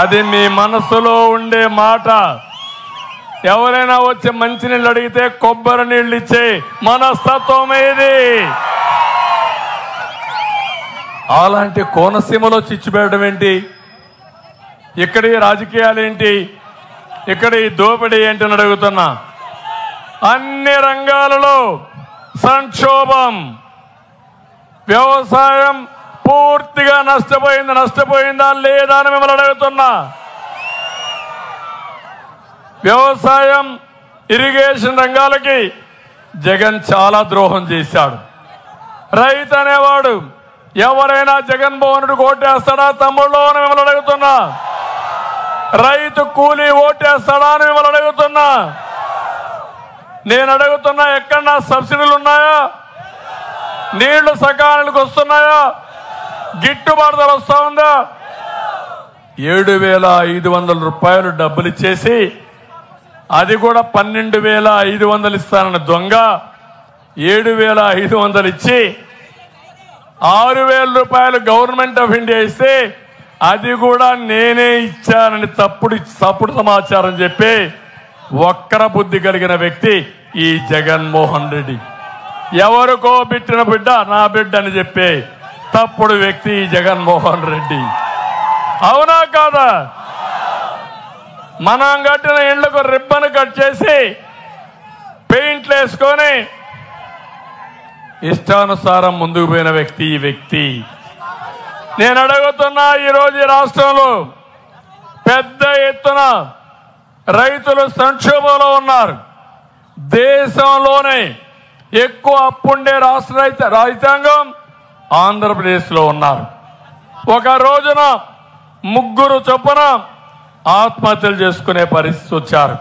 అది మీ మనసులో ఉండే మాట. ఎవరైనా వచ్చి మంచినీళ్ళు అడిగితే కొబ్బరి నీళ్ళు ఇచ్చే మనస్తత్వం ఏది? అలాంటి కోనసీమలో చిచ్చుపెట్టడం ఏంటి? ఇక్కడి రాజకీయాలు ఏంటి? ఇక్కడి దోపిడీ ఏంటని అడుగుతున్నా. అన్ని రంగాలలో సంక్షోభం. వ్యవసాయం పూర్తిగా నష్టపోయిందా లేదా అని మిమ్మల్ని అడుగుతున్నా. వ్యవసాయం, ఇరిగేషన్ రంగాలకి జగన్ చాలా ద్రోహం చేశాడు. రైతు అనేవాడు ఎవరైనా జగన్మోహన్ రెడ్డికి ఓటేస్తాడా తమ్ముళ్ళు అని మిమ్మల్ని అడుగుతున్నా. రైతు కూలీ ఓటేస్తాడా అని మిమ్మల్ని అడుగుతున్నా. నేను అడుగుతున్నా, ఎక్కడన్నా సబ్సిడీలు ఉన్నాయా? నీళ్లు సకాలానికి వస్తున్నాయా? గిట్టుబాటు ధర వస్తా ఉందా? 7,500 రూపాయలు డబ్బులు ఇచ్చేసి అది కూడా 12,500 ఇస్తానన్న దొంగ 7,500 ఇచ్చి 6,000 రూపాయలు గవర్నమెంట్ ఆఫ్ ఇండియా ఇస్తే అది కూడా నేనే ఇచ్చానని తప్పుడు సమాచారం చెప్పి వక్ర బుద్ధి కలిగిన వ్యక్తి ఈ జగన్మోహన్ రెడ్డి. ఎవరికో బిట్టిన బిడ్డ నా బిడ్డ అని చెప్పే తప్పుడు వ్యక్తి ఈ జగన్మోహన్ రెడ్డి. అవునా కాదా? మనం కట్టిన ఇళ్లకు రిబ్బన్ కట్ చేసి పెయింట్లు వేసుకొని ఇష్టానుసారం ముందుకు పోయిన వ్యక్తి ఈ వ్యక్తి. నేను అడుగుతున్నా, ఈరోజు ఈ రాష్ట్రంలో పెద్ద ఎత్తున రైతులు సంక్షోభంలో ఉన్నారు. దేశంలోనే ఎక్కువ అప్పుండే రాష్ట్ర రైతాంగం ఆంధ్రప్రదేశ్లో ఉన్నారు. ఒక రోజున 3 చొప్పున ఆత్మహత్యలు చేసుకునే పరిస్థితి వచ్చారు.